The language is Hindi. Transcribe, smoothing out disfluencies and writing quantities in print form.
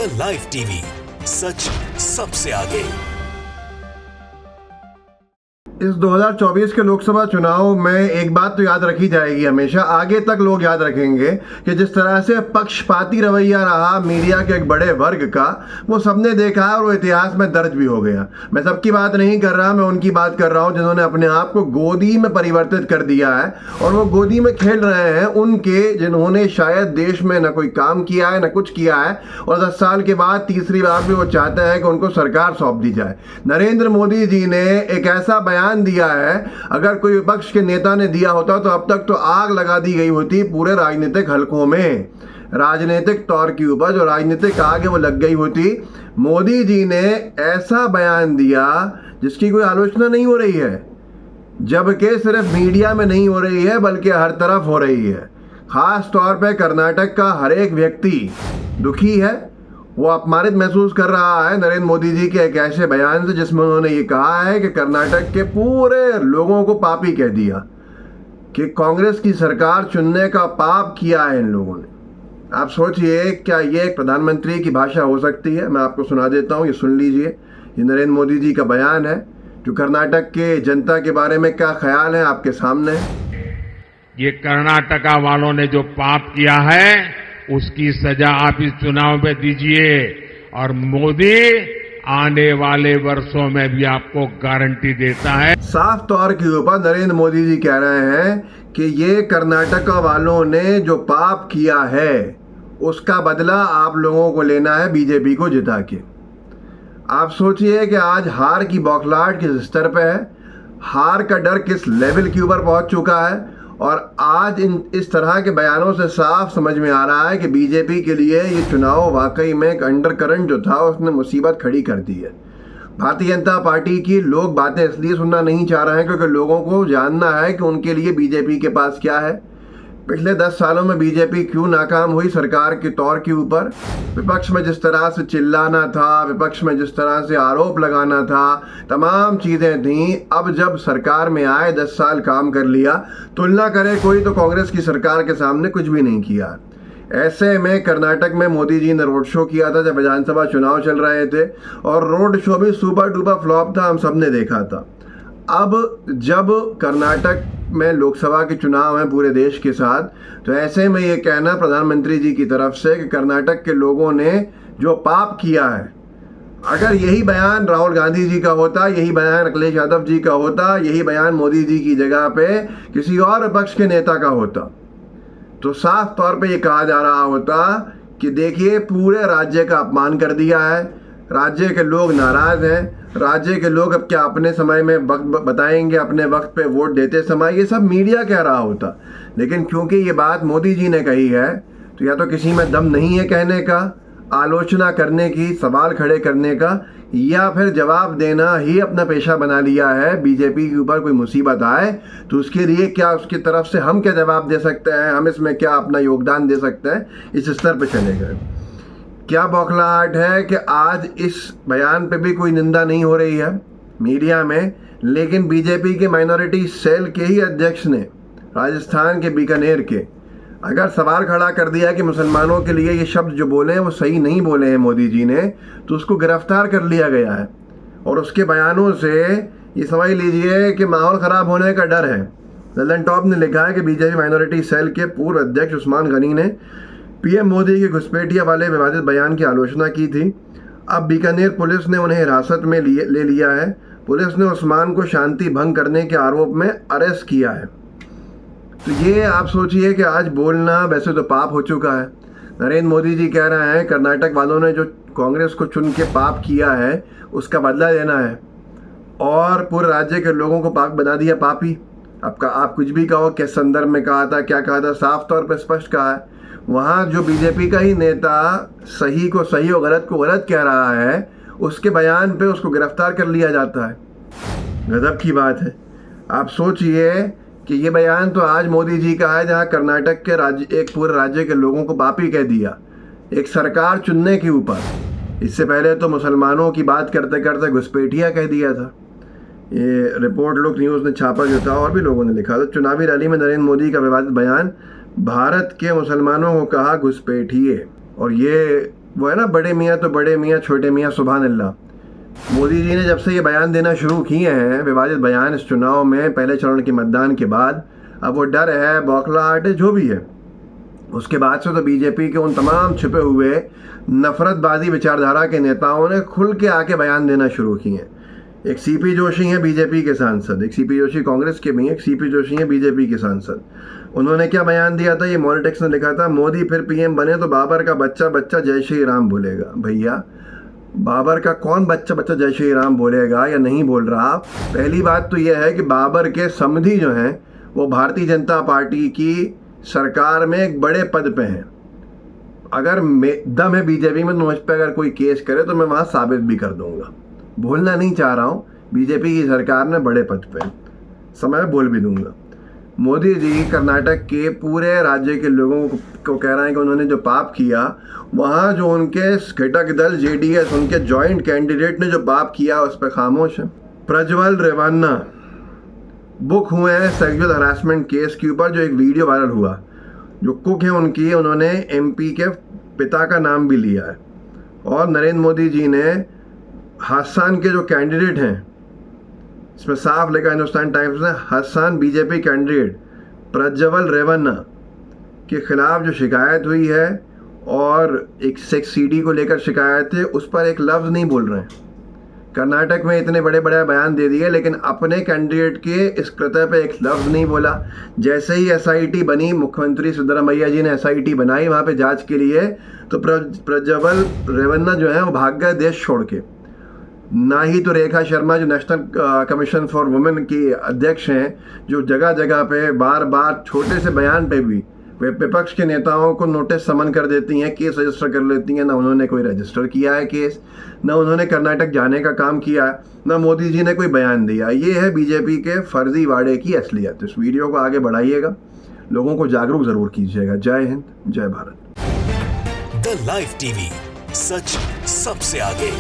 द लाइव टीवी, सच सबसे आगे। इस 2024 के लोकसभा चुनाव में एक बात तो याद रखी जाएगी, हमेशा आगे तक लोग याद रखेंगे कि जिस तरह से पक्षपाती रवैया रहा मीडिया के एक बड़े वर्ग का, वो सबने देखा है और वो इतिहास में दर्ज भी हो गया। मैं सबकी बात नहीं कर रहा, मैं उनकी बात कर रहा हूँ जिन्होंने अपने आप को गोदी में परिवर्तित कर दिया है और वो गोदी में खेल रहे हैं उनके, जिन्होंने शायद देश में न कोई काम किया है न कुछ किया है और 10 साल के बाद तीसरी बार भी वो चाहते हैं कि उनको सरकार सौंप दी जाए। नरेंद्र मोदी जी ने एक ऐसा बयान दिया है, अगर कोई विपक्ष के नेता ने दिया होता तो अब तक तो आग लगा दी गई होती पूरे राजनीतिक हलकों में, राजनीतिक तौर के ऊपर जो राजनीतिक आग है वो लग गई होती। मोदी जी ने ऐसा बयान दिया जिसकी कोई आलोचना नहीं हो रही है, जबकि सिर्फ मीडिया में नहीं हो रही है बल्कि हर तरफ हो रही है। खास तौर पे कर्नाटक का हर एक व्यक्ति दुखी है, वो अपमानित महसूस कर रहा है नरेंद्र मोदी जी के एक ऐसे बयान से जिसमें उन्होंने ये कहा है कि कर्नाटक के पूरे लोगों को पापी कह दिया, कि कांग्रेस की सरकार चुनने का पाप किया है इन लोगों ने। आप सोचिए, क्या ये एक प्रधानमंत्री की भाषा हो सकती है? मैं आपको सुना देता हूँ, ये सुन लीजिए। ये नरेंद्र मोदी जी का बयान है जो कर्नाटक के जनता के बारे में क्या ख्याल है आपके सामने है। ये कर्नाटका वालों ने जो पाप किया है उसकी सजा आप इस चुनाव में दीजिए और मोदी आने वाले वर्षों में भी आपको गारंटी देता है। साफ तौर के ऊपर नरेंद्र मोदी जी कह रहे हैं कि ये कर्नाटका वालों ने जो पाप किया है उसका बदला आप लोगों को लेना है बीजेपी को जिता के। आप सोचिए कि आज हार की बौखलाहट किस स्तर पे है, हार का डर किस लेवल के ऊपर पहुंच चुका है और आज इस तरह के बयानों से साफ समझ में आ रहा है कि बीजेपी के लिए ये चुनाव वाकई में एक अंडरकरंट जो था उसने मुसीबत खड़ी कर दी है। भारतीय जनता पार्टी की लोग बातें इसलिए सुनना नहीं चाह रहे हैं क्योंकि लोगों को जानना है कि उनके लिए बीजेपी के पास क्या है, पिछले 10 सालों में बीजेपी क्यों नाकाम हुई सरकार के तौर के ऊपर। विपक्ष में जिस तरह से चिल्लाना था, विपक्ष में जिस तरह से आरोप लगाना था, तमाम चीज़ें थीं। अब जब सरकार में आए, 10 साल काम कर लिया, तुलना करे कोई तो कांग्रेस की सरकार के सामने कुछ भी नहीं किया। ऐसे में कर्नाटक में मोदी जी ने रोड शो किया था जब विधानसभा चुनाव चल रहे थे और रोड शो भी सुपर डुपर फ्लॉप था, हम सब ने देखा था। अब जब कर्नाटक में लोकसभा के चुनाव हैं पूरे देश के साथ, तो ऐसे में ये कहना प्रधानमंत्री जी की तरफ से कि कर्नाटक के लोगों ने जो पाप किया है, अगर यही बयान राहुल गांधी जी का होता, यही बयान अखिलेश यादव जी का होता, यही बयान मोदी जी की जगह पे किसी और विपक्ष के नेता का होता, तो साफ तौर पे ये कहा जा रहा होता कि देखिए पूरे राज्य का अपमान कर दिया है, राज्य के लोग नाराज हैं, राज्य के लोग अब क्या अपने समय में वक्त बताएंगे, अपने वक्त पे वोट देते समय, ये सब मीडिया कह रहा होता। लेकिन क्योंकि ये बात मोदी जी ने कही है तो या तो किसी में दम नहीं है कहने का, आलोचना करने की, सवाल खड़े करने का, या फिर जवाब देना ही अपना पेशा बना लिया है। बीजेपी के ऊपर कोई मुसीबत आए तो उसके लिए क्या, उसकी तरफ से हम क्या जवाब दे सकते हैं, हम इसमें क्या अपना योगदान दे सकते हैं, इस स्तर पर चले गए। क्या बौखलाहट है कि आज इस बयान पे भी कोई निंदा नहीं हो रही है मीडिया में, लेकिन बीजेपी के माइनॉरिटी सेल के ही अध्यक्ष ने राजस्थान के बीकानेर के अगर सवाल खड़ा कर दिया कि मुसलमानों के लिए ये शब्द जो बोले हैं वो सही नहीं बोले हैं मोदी जी ने, तो उसको गिरफ्तार कर लिया गया है और उसके बयानों से ये समझ लीजिए कि माहौल ख़राब होने का डर है। ललन टॉप ने लिखा है कि बीजेपी माइनॉरिटी सेल के पूर्व अध्यक्ष उस्मान गनी ने पीएम मोदी के घुसपैठिया वाले विवादित बयान की आलोचना की थी। अब बीकानेर पुलिस ने उन्हें हिरासत में ले लिया है। पुलिस ने उस्मान को शांति भंग करने के आरोप में अरेस्ट किया है। तो ये आप सोचिए कि आज बोलना वैसे तो पाप हो चुका है। नरेंद्र मोदी जी कह रहे हैं कर्नाटक वालों ने जो कांग्रेस को चुन के पाप किया है उसका बदला लेना है और पूरे राज्य के लोगों को पाप बना दिया पापी। आप कुछ भी कहो, किस संदर्भ में कहा था, क्या कहा था, साफ तौर पर स्पष्ट कहा है। वहाँ जो बीजेपी का ही नेता सही को सही और गलत को गलत कह रहा है, उसके बयान पे उसको गिरफ्तार कर लिया जाता है। गजब की बात है। आप सोचिए कि ये बयान तो आज मोदी जी का है जहाँ कर्नाटक के राज्य, एक पूरे राज्य के लोगों को पापी कह दिया एक सरकार चुनने के ऊपर। इससे पहले तो मुसलमानों की बात करते करते घुसपैठिया कह दिया था। ये रिपोर्ट लुक न्यूज़ ने छापा जो था और भी लोगों ने लिखा था। चुनावी रैली में नरेंद्र मोदी का विवादित बयान, भारत के मुसलमानों को कहा घुसपैठिए, और ये वो है ना, बड़े मियाँ तो बड़े मियाँ, छोटे मियाँ सुभान अल्लाह। मोदी जी ने जब से ये बयान देना शुरू किए हैं, विवादित बयान इस चुनाव में पहले चरण के मतदान के बाद, अब वो डर है, बौखलाहट है, जो भी है, उसके बाद से तो बीजेपी के उन तमाम छिपे हुए नफरतबाजी विचारधारा के नेताओं ने खुल के आके बयान देना शुरू किए हैं। एक सीपी जोशी हैं बीजेपी के सांसद, एक सीपी जोशी कांग्रेस के भी हैं, एक सीपी जोशी हैं बीजेपी के सांसद। उन्होंने क्या बयान दिया था, ये मॉनिटेक्स ने लिखा था, मोदी फिर पीएम बने तो बाबर का बच्चा बच्चा जय श्री राम बोलेगा। भैया, बाबर का कौन बच्चा बच्चा जय श्री राम बोलेगा या नहीं बोल रहा? पहली बात तो यह है कि बाबर के समधी जो हैं वो भारतीय जनता पार्टी की सरकार में एक बड़े पद पे हैं। अगर दम है बीजेपी में, मुझ पर अगर कोई केस करे तो मैं वहाँ साबित भी कर दूंगा। भूलना नहीं चाह रहा हूँ, बीजेपी की सरकार में बड़े पद पे, समय में बोल भी दूंगा। मोदी जी कर्नाटक के पूरे राज्य के लोगों को कह रहे हैं कि उन्होंने जो पाप किया, वहाँ जो उनके घटक दल जेडीएस, उनके जॉइंट कैंडिडेट ने जो पाप किया उस पर खामोश है। प्रज्वल रेवन्ना बुक हुए हैं सेक्सुअल हरासमेंट केस के ऊपर, जो एक वीडियो वायरल हुआ। जो कुक है उनकी, उन्होंने एमपी के पिता का नाम भी लिया है। और नरेंद्र मोदी जी ने हसन के जो कैंडिडेट हैं, इसमें साफ लिखा हिंदुस्तान टाइम्स ने, हसन बीजेपी कैंडिडेट प्रज्वल रेवन्ना के खिलाफ जो शिकायत हुई है और एक सेक्स सीडी को लेकर शिकायत है, उस पर एक लफ्ज़ नहीं बोल रहे हैं। कर्नाटक में इतने बड़े बड़े बयान दे दिए, लेकिन अपने कैंडिडेट के इस कृत्य पे एक लफ्ज़ नहीं बोला। जैसे ही एसआईटी बनी, मुख्यमंत्री सिद्धरामैया जी ने एसआईटी बनाई वहाँ पे जांच के लिए, तो प्रज्वल रेवन्ना जो है वो भाग गए देश छोड़ के। ना ही तो रेखा शर्मा जो नेशनल कमीशन फॉर वुमेन की अध्यक्ष हैं, जो जगह जगह पे बार बार छोटे से बयान पे भी वे विपक्ष के नेताओं को नोटिस समन कर देती हैं, केस रजिस्टर कर लेती हैं, ना उन्होंने कोई रजिस्टर किया है केस, ना उन्होंने कर्नाटक जाने का काम किया, ना मोदी जी ने कोई बयान दिया। ये है बीजेपी के फर्जी वाड़े की असलियत। इस वीडियो को आगे बढ़ाइएगा, लोगों को जागरूक जरूर कीजिएगा। जय हिंद, जय भारत। द लाइव टीवी, सच सबसे आगे।